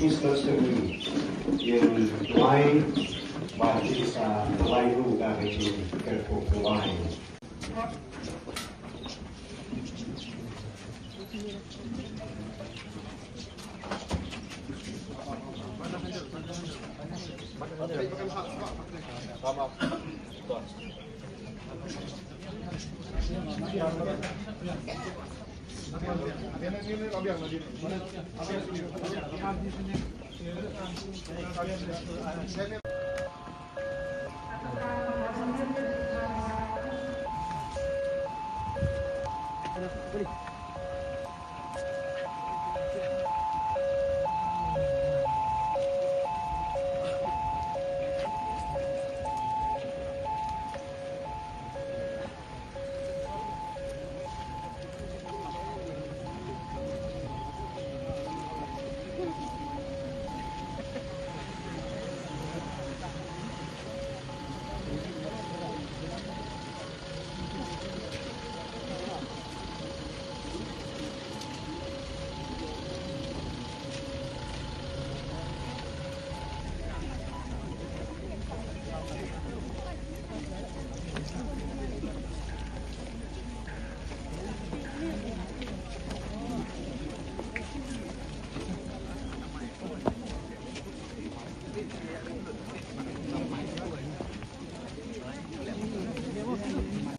is customary in wine, but it is a wine rule that we should be careful to wine. Boleh.